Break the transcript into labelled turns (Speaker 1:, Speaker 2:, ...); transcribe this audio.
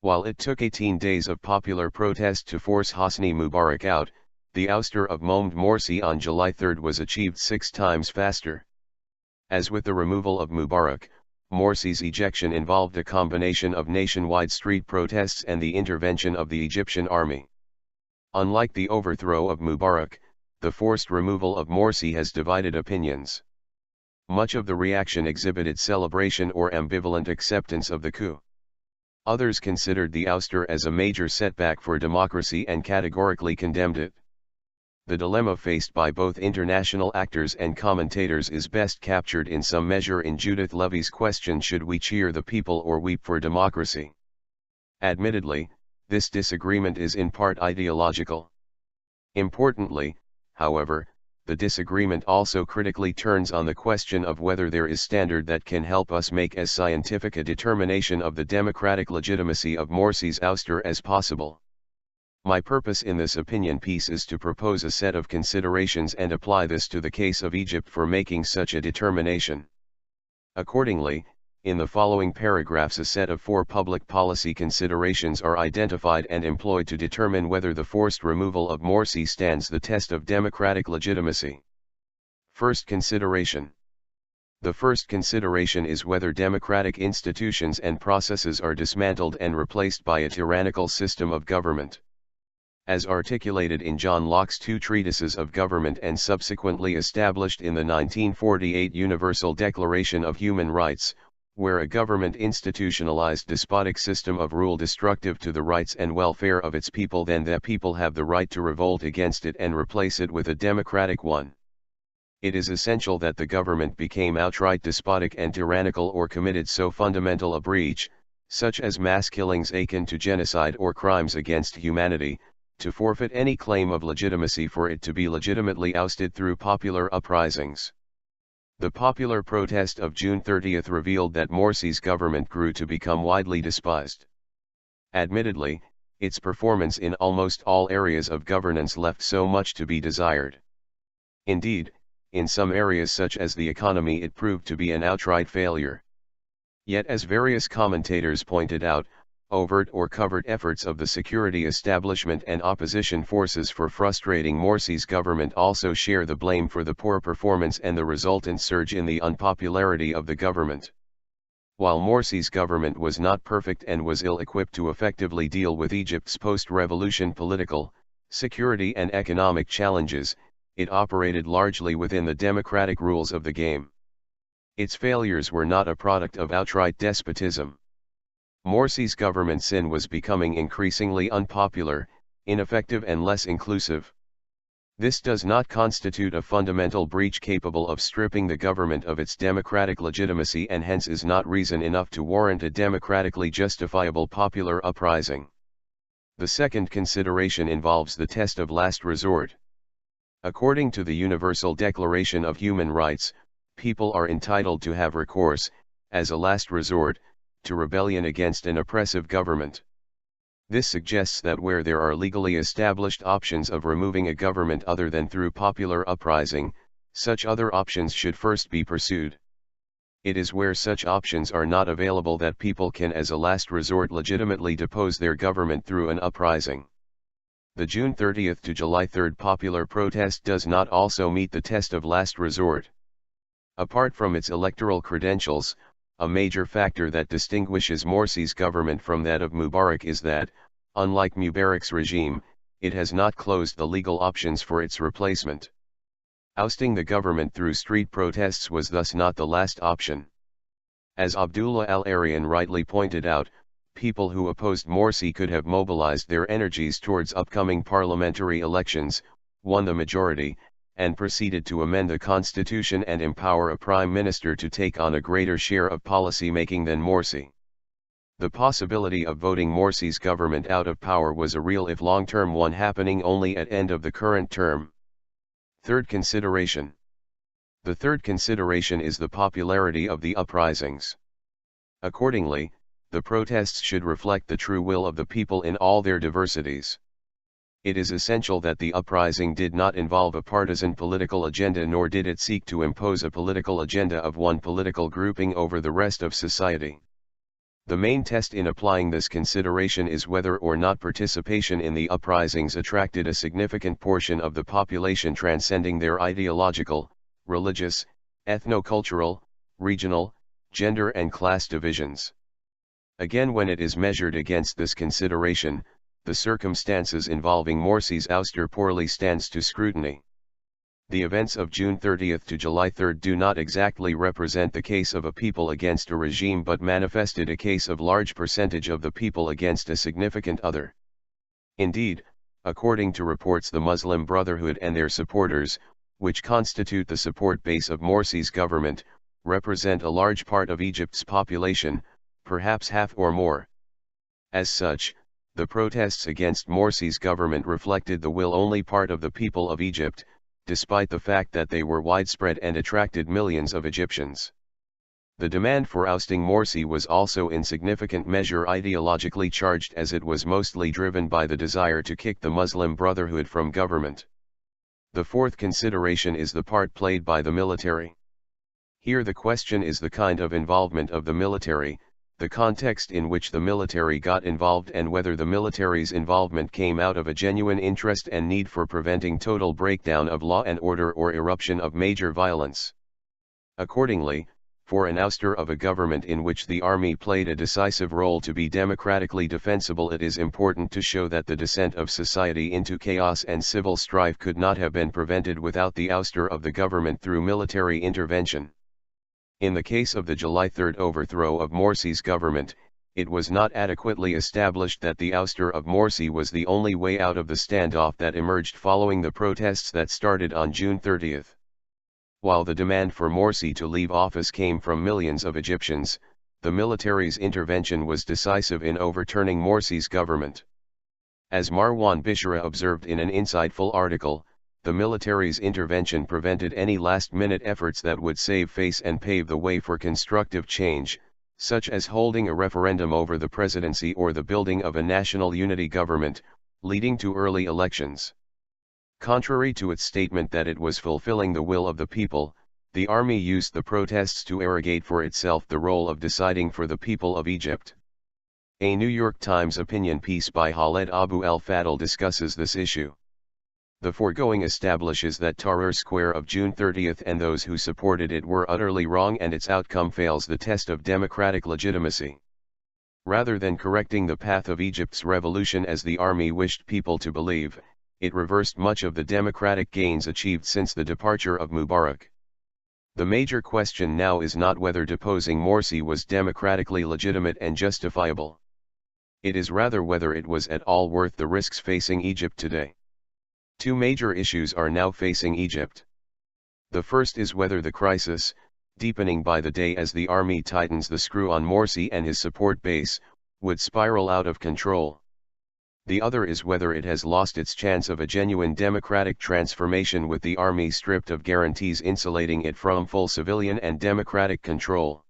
Speaker 1: While it took 18 days of popular protest to force Hosni Mubarak out, the ouster of Moahmed Morsi on July 3 was achieved 6 times faster. As with the removal of Mubarak, Morsi's ejection involved a combination of nationwide street protests and the intervention of the Egyptian army. Unlike the overthrow of Mubarak, the forced removal of Morsi has divided opinions. Much of the reaction exhibited celebration or ambivalent acceptance of the coup. Others considered the ouster as a major setback for democracy and categorically condemned it. The dilemma faced by both international actors and commentators is best captured in some measure in Judith Levy's question, should we cheer the people or weep for democracy? Admittedly, this disagreement is in part ideological. Importantly, however, the disagreement also critically turns on the question of whether there is standard that can help us make as scientific a determination of the democratic legitimacy of Morsi's ouster as possible. My purpose in this opinion piece is to propose a set of considerations and apply this to the case of Egypt for making such a determination. Accordingly, in the following paragraphs a set of 4 public policy considerations are identified and employed to determine whether the forced removal of Morsi stands the test of democratic legitimacy. First consideration. The first consideration is whether democratic institutions and processes are dismantled and replaced by a tyrannical system of government. As articulated in John Locke's 2 treatises of government and subsequently established in the 1948 Universal Declaration of Human Rights, where a government institutionalized despotic system of rule destructive to the rights and welfare of its people, then the people have the right to revolt against it and replace it with a democratic one. It is essential that the government became outright despotic and tyrannical or committed so fundamental a breach, such as mass killings akin to genocide or crimes against humanity, to forfeit any claim of legitimacy for it to be legitimately ousted through popular uprisings. The popular protest of June 30 revealed that Morsi's government grew to become widely despised. Admittedly, its performance in almost all areas of governance left so much to be desired. Indeed, in some areas such as the economy it proved to be an outright failure. Yet, as various commentators pointed out, overt or covert efforts of the security establishment and opposition forces for frustrating Morsi's government also share the blame for the poor performance and the resultant surge in the unpopularity of the government. While Morsi's government was not perfect and was ill-equipped to effectively deal with Egypt's post-revolution political, security and economic challenges, it operated largely within the democratic rules of the game. Its failures were not a product of outright despotism. Morsi's government sin was becoming increasingly unpopular, ineffective and less inclusive. This does not constitute a fundamental breach capable of stripping the government of its democratic legitimacy and hence is not reason enough to warrant a democratically justifiable popular uprising. The second consideration involves the test of last resort. According to the Universal Declaration of Human Rights, people are entitled to have recourse, as a last resort, to rebellion against an oppressive government. This suggests that where there are legally established options of removing a government other than through popular uprising, such other options should first be pursued. It is where such options are not available that people can as a last resort legitimately depose their government through an uprising. The June 30 to July 3 popular protest does not also meet the test of last resort. Apart from its electoral credentials, a major factor that distinguishes Morsi's government from that of Mubarak is that, unlike Mubarak's regime, it has not closed the legal options for its replacement. Ousting the government through street protests was thus not the last option. As Abdullah al-Arian rightly pointed out, people who opposed Morsi could have mobilized their energies towards upcoming parliamentary elections, won the majority, and proceeded to amend the constitution and empower a prime minister to take on a greater share of policy making than Morsi. The possibility of voting Morsi's government out of power was a real if long-term one, happening only at end of the current term. Third consideration. The third consideration is the popularity of the uprisings. Accordingly, the protests should reflect the true will of the people in all their diversities. It is essential that the uprising did not involve a partisan political agenda, nor did it seek to impose a political agenda of one political grouping over the rest of society. The main test in applying this consideration is whether or not participation in the uprisings attracted a significant portion of the population transcending their ideological, religious, ethno-cultural, regional, gender and class divisions. Again, when it is measured against this consideration, the circumstances involving Morsi's ouster poorly stands to scrutiny. The events of June 30 to July 3 do not exactly represent the case of a people against a regime but manifested a case of large percentage of the people against a significant other. Indeed, according to reports, the Muslim Brotherhood and their supporters, which constitute the support base of Morsi's government, represent a large part of Egypt's population, perhaps half or more. As such, the protests against Morsi's government reflected the will only part of the people of Egypt, despite the fact that they were widespread and attracted millions of Egyptians. The demand for ousting Morsi was also in significant measure ideologically charged, as it was mostly driven by the desire to kick the Muslim Brotherhood from government. The fourth consideration is the part played by the military. Here the question is the kind of involvement of the military, the context in which the military got involved, and whether the military's involvement came out of a genuine interest and need for preventing total breakdown of law and order or eruption of major violence. Accordingly, for an ouster of a government in which the army played a decisive role to be democratically defensible, it is important to show that the descent of society into chaos and civil strife could not have been prevented without the ouster of the government through military intervention. In the case of the July 3 overthrow of Morsi's government, it was not adequately established that the ouster of Morsi was the only way out of the standoff that emerged following the protests that started on June 30. While the demand for Morsi to leave office came from millions of Egyptians, the military's intervention was decisive in overturning Morsi's government. As Marwan Bishara observed in an insightful article, the military's intervention prevented any last-minute efforts that would save face and pave the way for constructive change, such as holding a referendum over the presidency or the building of a national unity government, leading to early elections. Contrary to its statement that it was fulfilling the will of the people, the army used the protests to arrogate for itself the role of deciding for the people of Egypt. A New York Times opinion piece by Khaled Abu El-Fadl discusses this issue. The foregoing establishes that Tahrir Square of June 30 and those who supported it were utterly wrong, and its outcome fails the test of democratic legitimacy. Rather than correcting the path of Egypt's revolution as the army wished people to believe, it reversed much of the democratic gains achieved since the departure of Mubarak. The major question now is not whether deposing Morsi was democratically legitimate and justifiable. It is rather whether it was at all worth the risks facing Egypt today. Two major issues are now facing Egypt. The first is whether the crisis, deepening by the day as the army tightens the screw on Morsi and his support base, would spiral out of control. The other is whether it has lost its chance of a genuine democratic transformation with the army stripped of guarantees insulating it from full civilian and democratic control.